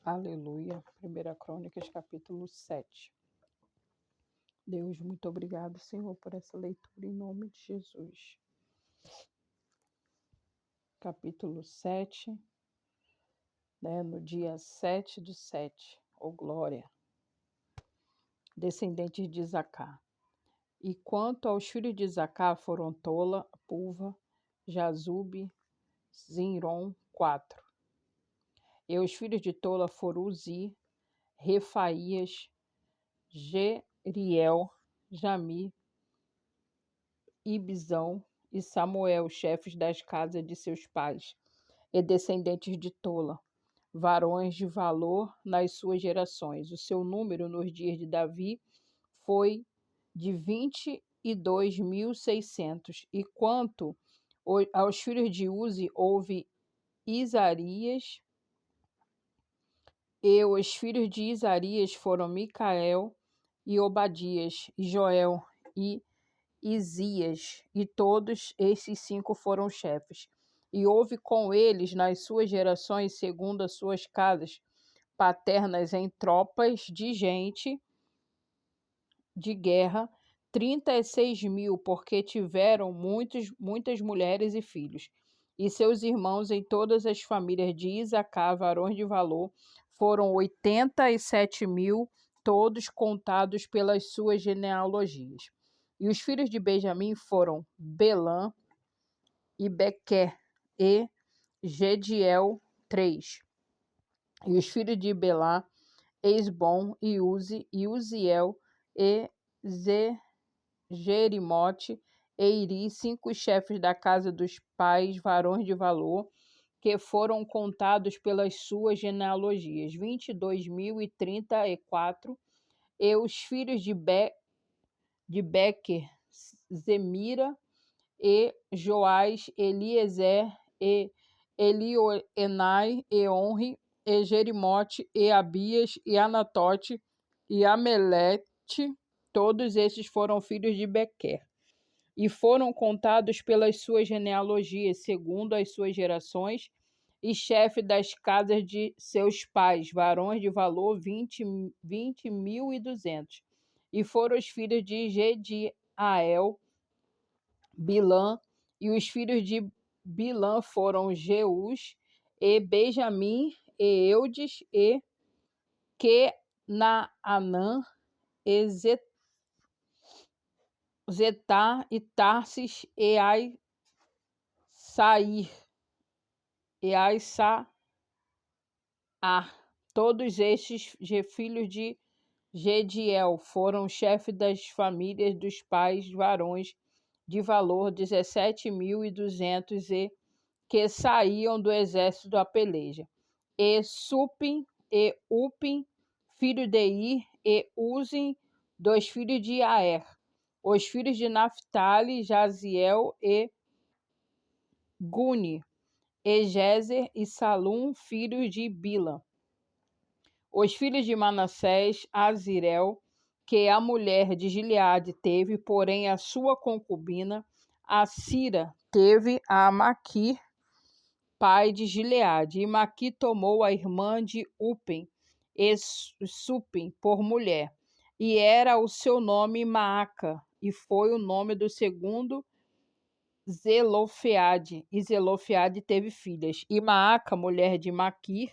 Aleluia. 1 Crônicas, capítulo 7. Deus, muito obrigado, Senhor, por essa leitura em nome de Jesus. Capítulo 7, no dia 7/7. Oh, glória. Descendentes de Isacar. E quanto aos filhos de Isacar foram Tola, Puva, Jazube, Zinron, 4. E os filhos de Tola foram Uzi, Refaías, Jeriel, Jami, Ibzão e Samuel, chefes das casas de seus pais, e descendentes de Tola, varões de valor nas suas gerações. O seu número nos dias de Davi foi de 22.600. E quanto aos filhos de Uzi, houve Isarias, e os filhos de Isarias foram Micael e Obadias, e Joel e Isias, e todos esses 5 foram chefes. E houve com eles nas suas gerações, segundo as suas casas paternas, em tropas de gente de guerra, 36.000, porque tiveram muitas mulheres e filhos. E seus irmãos em todas as famílias de Isacar, varões de valor, foram 87.000, todos contados pelas suas genealogias. E os filhos de Benjamim foram Belã e Bequer e Gediel, 3. E os filhos de Belá, Esbom e Uzi, e Uziel e Jerimote e Iri, 5 chefes da casa dos pais, varões de valor, que foram contados pelas suas genealogias, 22.034. E os filhos de Bequer, Zemira e Joás, Eliezer e Elioenai e Onri e Jerimote e Abias e Anatote e Amelete, todos esses foram filhos de Bequer, e foram contados pelas suas genealogias, segundo as suas gerações, e chefe das casas de seus pais, varões de valor 20.200. E foram os filhos de Gediael, Bilã, e os filhos de Bilã foram Jeus e Benjamim e Eudes e Quenaanã e Zetá e Tarsis e Aisaá. Todos estes filhos de Gediel foram chefes das famílias dos pais, varões de valor 17.200, e que saíam do exército da peleja. E Supim e Upim, filho de Ir, e Uzim, 2 filhos de Aer. Os filhos de Naphtali, Jaziel e Guni, e Jezer e Salum, filhos de Bila. Os filhos de Manassés, Azirel, que a mulher de Gileade teve, porém a sua concubina, a Sira, teve a Maquir, pai de Gileade. E Maqui tomou a irmã de Upim, e Supim, por mulher. E era o seu nome Maaca, e foi o nome do segundo Zelofeade. E Zelofeade teve filhas. E Maaca, mulher de Maquir,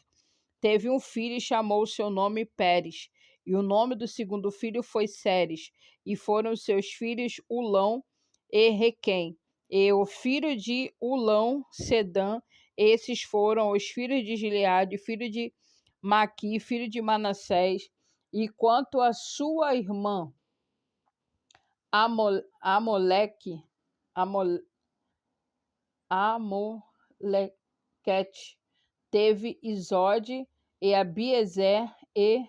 teve um filho e chamou o seu nome Pérez. E o nome do segundo filho foi Seres. E foram os seus filhos Ulão e Requém. E o filho de Ulão, Sedã. Esses foram os filhos de Gileade, filho de Maqui, filho de Manassés. E quanto à sua irmã Amoleque, Amolequete, teve Isode e Abiezer e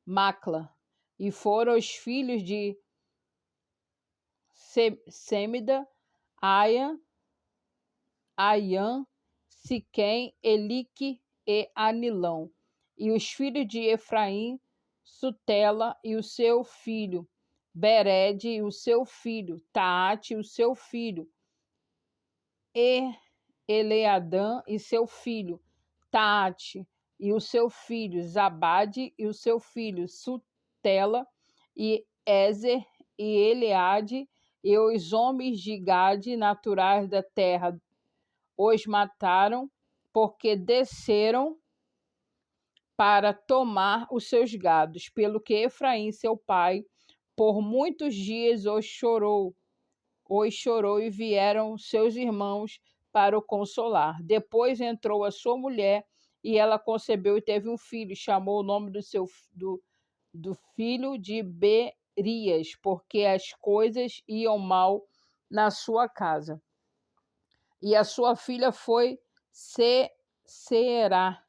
Macla. E foram os filhos de Sêmida, Aian, Siquém, Elique e Anilão. E os filhos de Efraim, Sutela e o seu filho, Bered e o seu filho, Taate e o seu filho, e Eleadã e seu filho, Taate, e o seu filho Zabade, e o seu filho Sutela, e Ezer, e Eleade, e os homens de Gade, naturais da terra, os mataram, porque desceram para tomar os seus gados, pelo que Efraim, seu pai, por muitos dias os chorou e vieram seus irmãos para o consolar. Depois entrou a sua mulher e ela concebeu e teve um filho, e chamou o nome do filho de Berias, porque as coisas iam mal na sua casa. E a sua filha foi Seerá,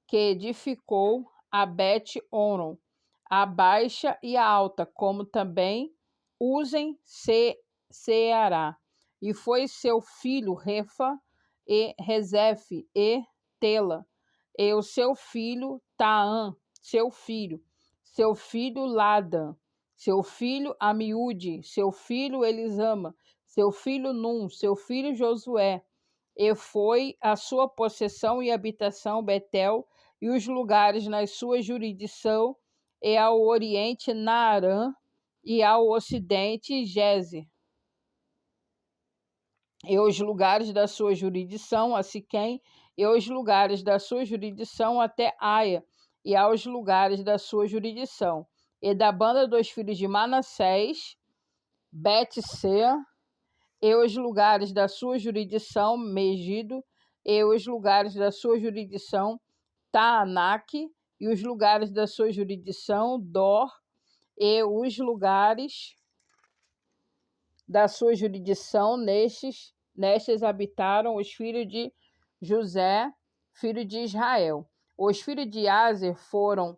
que edificou a Bet-Oron, a baixa e a alta, como também Ceará. E foi seu filho Refa, e Rezefe, e Tela, e o seu filho Taã, seu filho Ladan, seu filho Amiúde, seu filho Elisama, seu filho Num, seu filho Josué, e foi a sua possessão e habitação Betel, e os lugares na sua jurisdição, e ao oriente Naarã, e ao ocidente Gezer, e os lugares da sua jurisdição a Siquém, e os lugares da sua jurisdição até Aia, e aos lugares da sua jurisdição. E da banda dos filhos de Manassés, Bet-Sean, e os lugares da sua jurisdição, Megido, e os lugares da sua jurisdição, Taanaque, e os lugares da sua jurisdição, Dor, e os lugares da sua jurisdição, nestes habitaram os filhos de José, filho de Israel. Os filhos de Aser foram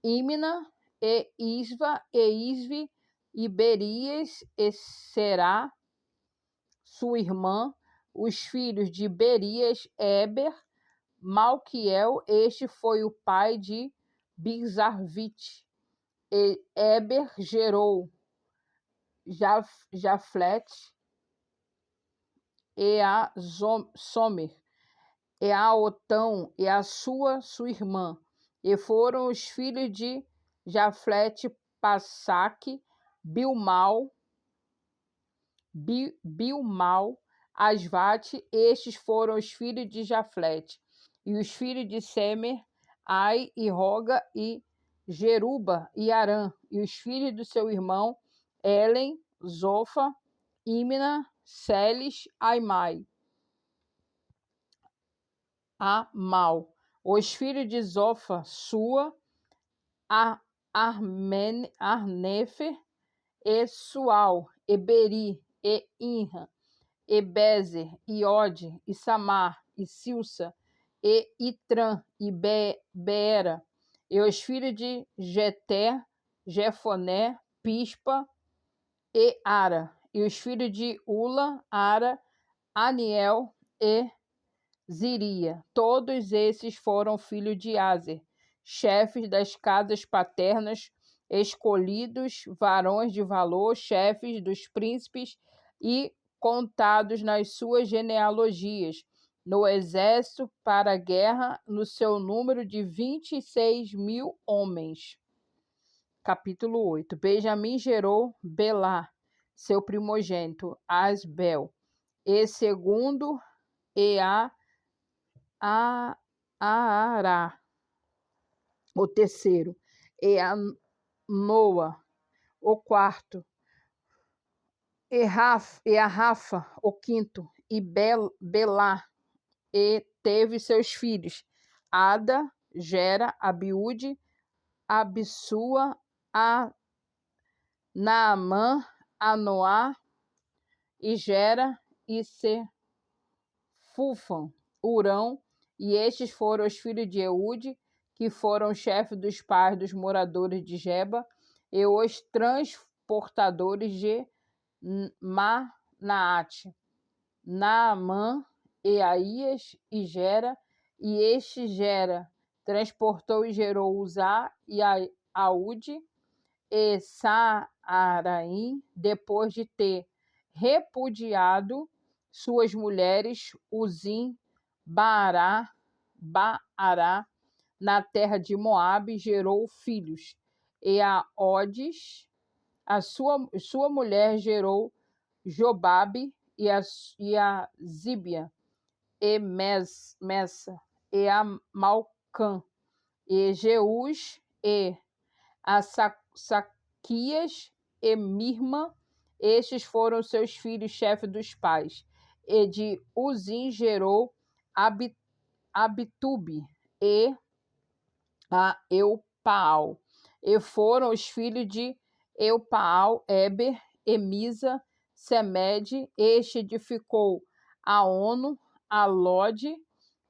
Imna, e Isva, e Isvi, e Berias, e Será, sua irmã, os filhos de Berias, Eber, Malquiel, este foi o pai de Bizarvite. E Eber gerou Jaflete, e a Somer, e a Otão, e a sua irmã. E foram os filhos de Jaflete, Passaque, Bilmal, Asvate. Estes foram os filhos de Jaflete. E os filhos de Semer, Ai e Roga, e Jeruba e Arã. E os filhos do seu irmão, Elen, Zofa, Imna, Seles, Aimai, Amal. Os filhos de Zofa, Sua, Arnefer, e Sual, e Beri, e Inra, e Bezer, e Ode, e Samar, e Silsa, e Itran, e Beera. E os filhos de Jeter, Jefoné, Pispa, e Ara. E os filhos de Ula, Ara, Aniel e Ziria. Todos esses foram filhos de Aser, chefes das casas paternas, escolhidos, varões de valor, chefes dos príncipes e contados nas suas genealogias, no exército para a guerra, no seu número de 26.000 homens. Capítulo 8. Benjamim gerou Belá, seu primogênito, Asbel, e segundo, e Aará, o terceiro, e a Noa, o quarto, e a Rafa, o quinto, e Belá, e teve seus filhos, Ada, Gera, Abiúde, Abissua, a Naamã, Anoá, e Gera, e Sefufam, Urão, e estes foram os filhos de Eude, que foram chefes dos pais dos moradores de Geba, e os transportadores de Manaate, Naamã, Eaías e Gera, e este Gera transportou e gerou Uzá e Aude e Saaraim, depois de ter repudiado suas mulheres, Uzim, Baará, na terra de Moabe, gerou filhos. E a Odes, a sua mulher, gerou Jobabe e a Zíbia, e Messa, e a Malcã, e Jeús, e a Saquias, e Mirma. Estes foram seus filhos, chefe dos pais. E de Uzim gerou Abitube e a Eupaal. E foram os filhos de Eupaal, Eber, Emisa, Semede. Este edificou a Ono, a Lode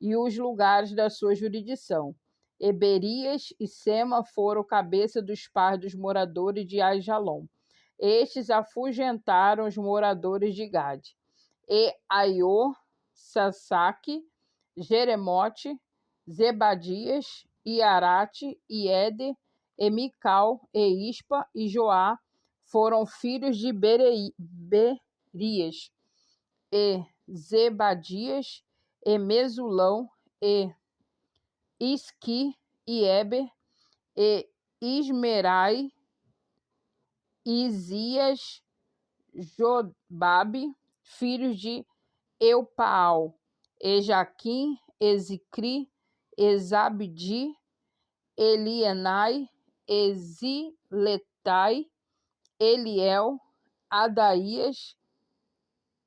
e os lugares da sua jurisdição. Eberias e Sema foram cabeça dos pais dos moradores de Aijalon. Estes afugentaram os moradores de Gade. E Aiô, Sasaque, Jeremote, Zebadias, Iarate, Ieder, e Mical, e Ispa e Joá foram filhos de Berias, e Zebadias, e Mesulão, e Isqui, e Eber, e Ismerai, Isias, Jobabe, filhos de Eupaal, e Jaquim, Ezicri, Ezabdi, Elienai, Eziletai, Eliel, Adaías,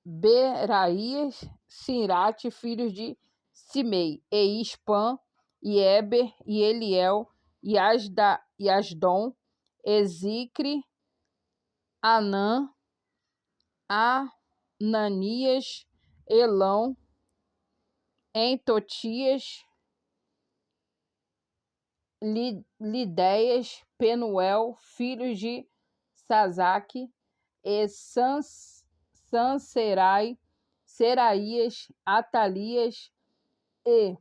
Beraías, Sirate, filhos de Simei, e Ispã, e Eber, e Eliel, e Asdom, Ezicre, Anã, Ananias, Elão, Entotias, Lidéias, Penuel, filhos de Sazaque, e Sanserai, Seraías, Atalias, e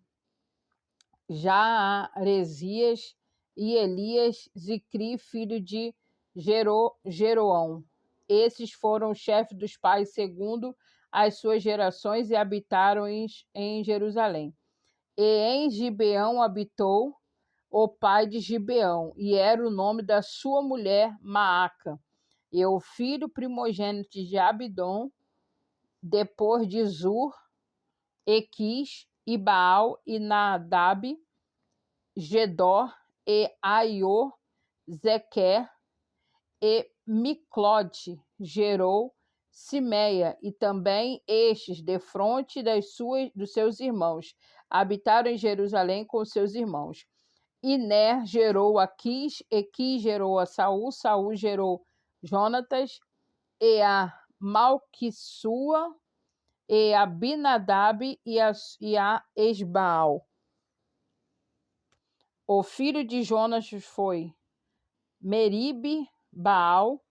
Jaaresias, e Elias, Zicri, filho de Jeroão. Esses foram chefes dos pais segundo as suas gerações e habitaram em Jerusalém. E em Gibeão habitou o pai de Gibeão, e era o nome da sua mulher Maaca. E o filho primogênito de Abidom, depois de Zur, Equis, e Baal, e Nadab, Gedor, e Aiô, Zequer, e Miclote, gerou Simeia, e também estes, defronte dos seus irmãos, habitaram em Jerusalém com seus irmãos. E Ner gerou a Quis, e Quis gerou a Saul, Saul gerou Jonatas, e a Malquissua, e a Binadab, e a Esbaal. O filho de Jonas foi Meribe Baal.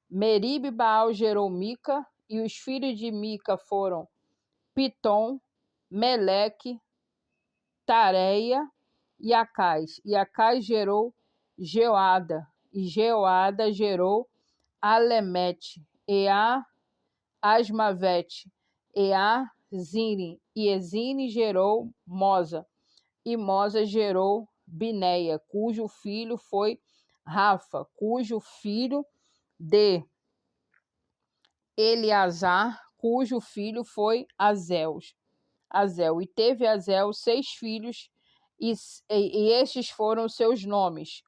Meribe Baal gerou Mica, e os filhos de Mica foram Pitom, Meleque, Tareia e Acais. E Acais gerou Jeoada, e Jeoada gerou Alemete, e a Asmavete, e a Zine, e Ezine gerou Mosa, e Mosa gerou Bineia, cujo filho foi Rafa, cujo filho de Eleazar, cujo filho foi Azel. E teve Azel 6 filhos, e estes foram seus nomes: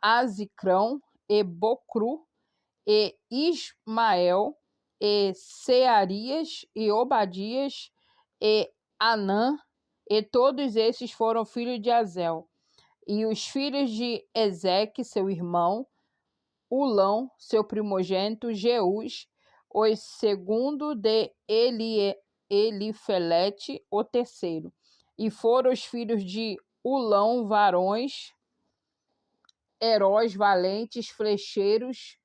Azicrão, e Bocru, e Ismael, e Searias, e Obadias, e Anã, e todos esses foram filhos de Azel. E os filhos de Ezeque, seu irmão, Ulão, seu primogênito, Jeús, o segundo de Elifelete, o terceiro. E foram os filhos de Ulão, varões, heróis valentes, flecheiros,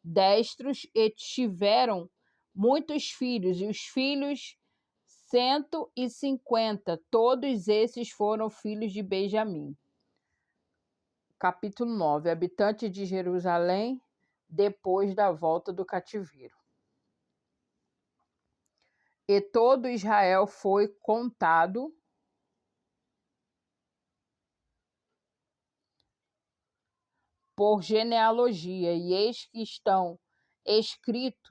destros, e tiveram muitos filhos, e os filhos 150, todos esses foram filhos de Benjamim. Capítulo 9. Habitantes de Jerusalém depois da volta do cativeiro. E todo Israel foi contado, por genealogia, e eis que estão escritos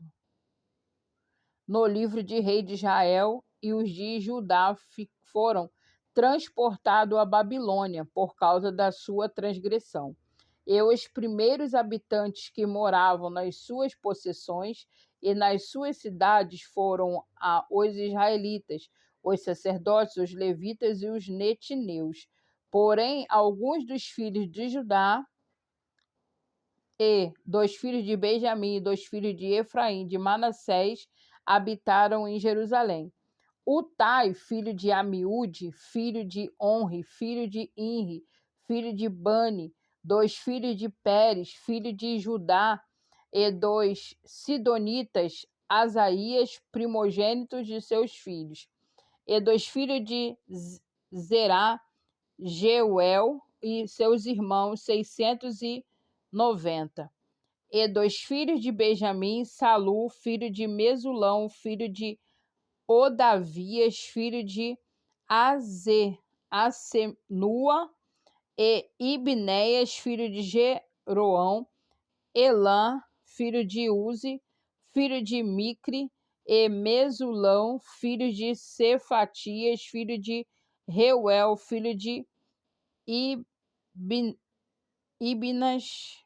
no livro de rei de Israel, e os de Judá foram transportados à Babilônia por causa da sua transgressão. E os primeiros habitantes que moravam nas suas possessões e nas suas cidades foram os israelitas, os sacerdotes, os levitas e os netineus. Porém, alguns dos filhos de Judá e dos filhos de Benjamim e dos filhos de Efraim, de Manassés, habitaram em Jerusalém. Utai, filho de Amiúde, filho de Onri, filho de Inri, filho de Bani, dos filhos de Pérez, filho de Judá, e dos sidonitas, Asaías, primogênitos de seus filhos, e dos filhos de Zerá, Jeuel e seus irmãos, 690. E dos filhos de Benjamim, Salu, filho de Mesulão, filho de Odavias, filho de Asenua, e Ibnéias, filho de Jeroão, Elã, filho de Uzi, filho de Micre, e Mesulão, filho de Cefatias, filho de Reuel, filho de Ibnas,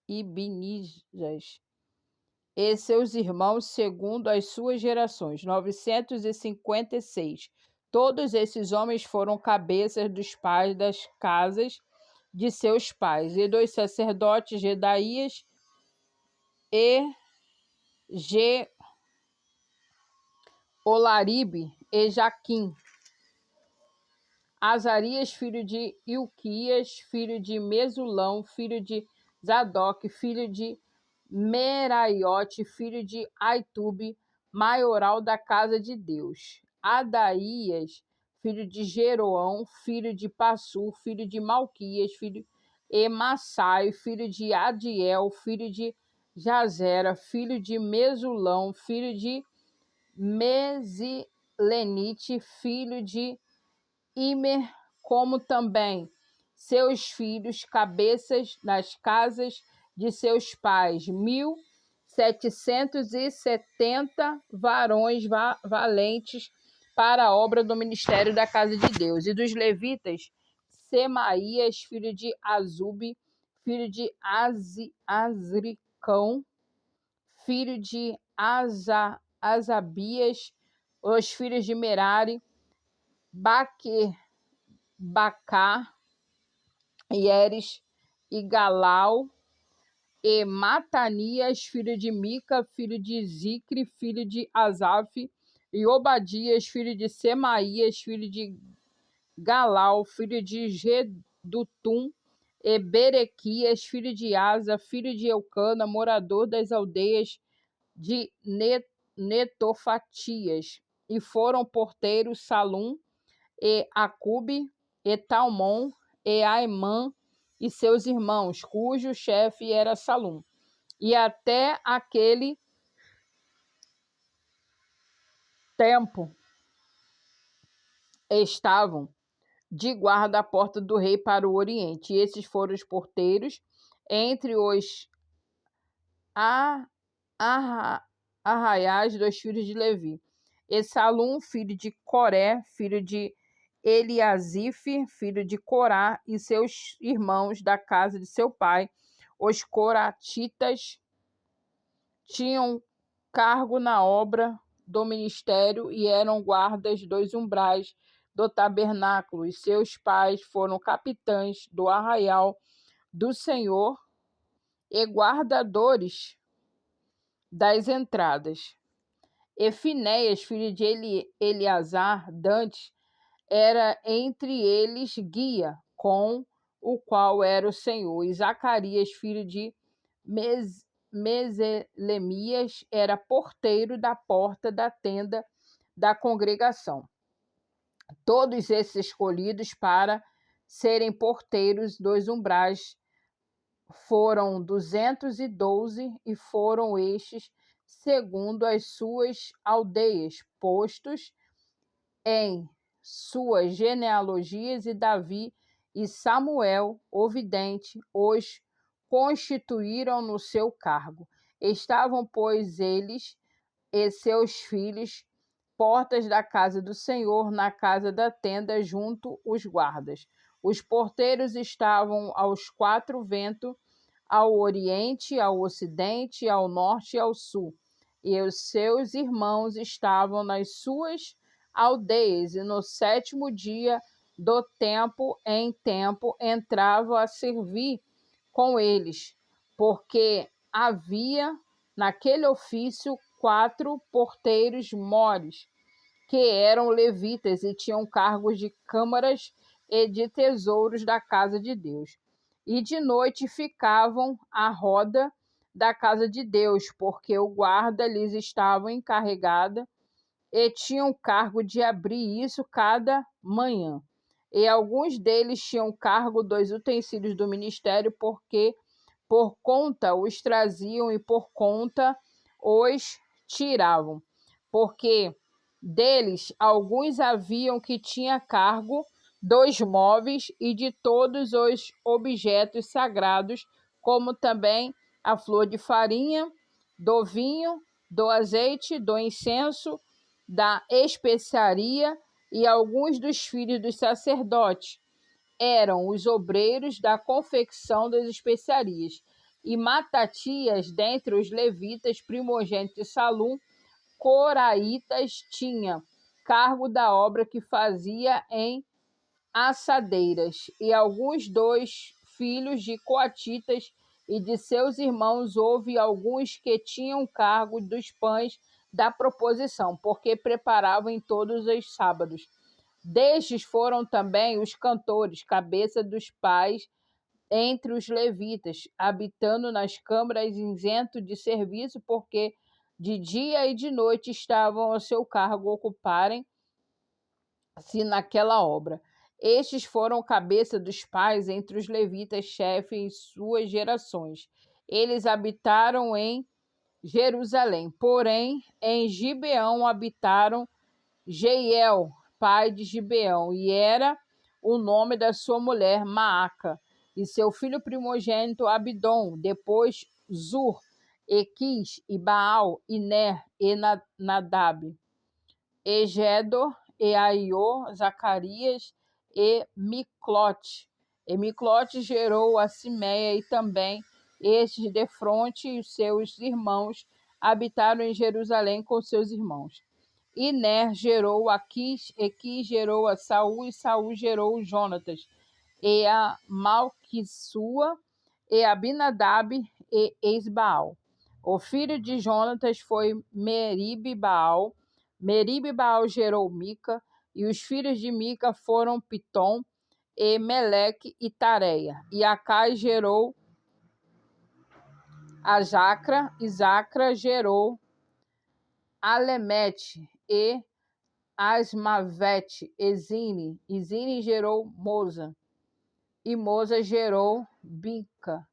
Ibnijas, e seus irmãos, segundo as suas gerações, 956. Todos esses homens foram cabeças dos pais das casas de seus pais, e dos sacerdotes Jedaías e Olaribe e Jaquim. Azarias, filho de Ilquias, filho de Mesulão, filho de Zadok, filho de Meraiote, filho de Aitube, maioral da casa de Deus. Adaías, filho de Jeroão, filho de Passur, filho de Malquias, filho de Massai, filho de Adiel, filho de Jazera, filho de Mesulão, filho de Mesilenite, filho de Imer, como também seus filhos, cabeças nas casas de seus pais, 1.770 varões valentes para a obra do ministério da casa de Deus. E dos levitas, Semaías, filho de Azube, filho de Azricão, filho de Asabias, os filhos de Merari, Bacá, Ieres e Galau, e Matanias, filho de Mica, filho de Zicre, filho de Asaf, e Obadias, filho de Semaías, filho de Galau, filho de Gedutum, e Berequias, filho de Asa, filho de Eucana, morador das aldeias de Netofatias, e foram porteiros Salum, e Acube, e Talmon, e Aimã, e seus irmãos, cujo chefe era Salum. E até aquele tempo estavam de guarda à porta do rei para o oriente. E esses foram os porteiros entre os arraiais dos filhos de Levi. E Salum, filho de Coré, filho de Eliasife, filho de Corá, e seus irmãos da casa de seu pai, os coratitas, tinham cargo na obra do ministério e eram guardas dos umbrais do tabernáculo, e seus pais foram capitães do arraial do Senhor e guardadores das entradas. E Finéias, filho de Eleazar, dantes, era entre eles guia, com o qual era o Senhor. E Zacarias, filho de Meselemias, era porteiro da porta da tenda da congregação. Todos esses escolhidos para serem porteiros dos umbrais foram 212, e foram estes segundo as suas aldeias, postos em suas genealogias, e Davi e Samuel, o vidente, os constituíram no seu cargo. Estavam, pois, eles e seus filhos, portas da casa do Senhor, na casa da tenda, junto os guardas. Os porteiros estavam aos quatro ventos, ao oriente, ao ocidente, ao norte e ao sul. E os seus irmãos estavam nas suas aldeias, e no sétimo dia do tempo em tempo entravam a servir com eles, porque havia naquele ofício 4 porteiros mores, que eram levitas e tinham cargos de câmaras e de tesouros da casa de Deus. E de noite ficavam à roda da casa de Deus, porque o guarda lhes estava encarregada e tinham cargo de abrir isso cada manhã. E alguns deles tinham cargo dos utensílios do ministério, porque por conta os traziam e por conta os tiravam. Porque deles alguns haviam que tinha cargo dos móveis e de todos os objetos sagrados, como também a flor de farinha, do vinho, do azeite, do incenso, da especiaria, e alguns dos filhos dos sacerdotes eram os obreiros da confecção das especiarias. E Matatias, dentre os levitas, primogênito de Salum, coraitas, tinha cargo da obra que fazia em assadeiras. E alguns dos filhos de coatitas e de seus irmãos, houve alguns que tinham cargo dos pães da proposição, porque preparavam em todos os sábados. Destes foram também os cantores, cabeça dos pais entre os levitas, habitando nas câmaras, isento de serviço, porque de dia e de noite estavam ao seu cargo, ocuparem-se naquela obra. Estes foram cabeça dos pais entre os levitas, chefe em suas gerações. Eles habitaram em Jerusalém, porém em Gibeão habitaram Jeiel, pai de Gibeão, e era o nome da sua mulher Maaca, e seu filho primogênito Abidom, depois Zur, Equis, e Baal, e Ner, e Nadab, e Gedor, e Aiô, Zacarias, e Miclote. E Miclote gerou a Simeia, e também estes defronte e os seus irmãos habitaram em Jerusalém com seus irmãos. E Ner gerou a Quis, e Quis gerou a Saul, e Saul gerou Jonatas, e a Malquissua, e Abinadab, e Esbaal. O filho de Jonatas foi Meribe-Baal. Meribe-Baal gerou Mica, e os filhos de Mica foram Pitom, e Meleque e Tareia. E Acai gerou a Jacra, e Zacra gerou Alemete, e Asmavete, e Zine gerou Moza, e Moza gerou Bica.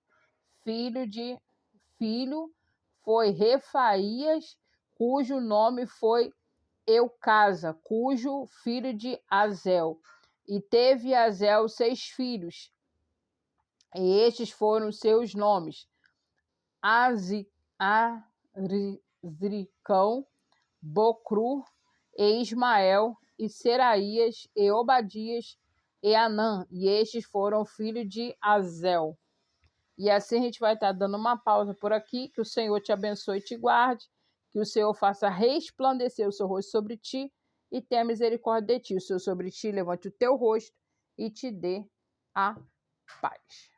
Filho foi Refaías, cujo nome foi Eucasa, cujo filho de Azel. E teve Azel 6 filhos, e estes foram seus nomes: Azricão, Bocru, e Ismael, e Seraías, e Obadias, e Anã, e estes foram filhos de Azel. E assim a gente vai estar dando uma pausa por aqui. Que o Senhor te abençoe e te guarde, que o Senhor faça resplandecer o seu rosto sobre ti e tenha misericórdia de ti. O Senhor sobre ti levante o teu rosto e te dê a paz.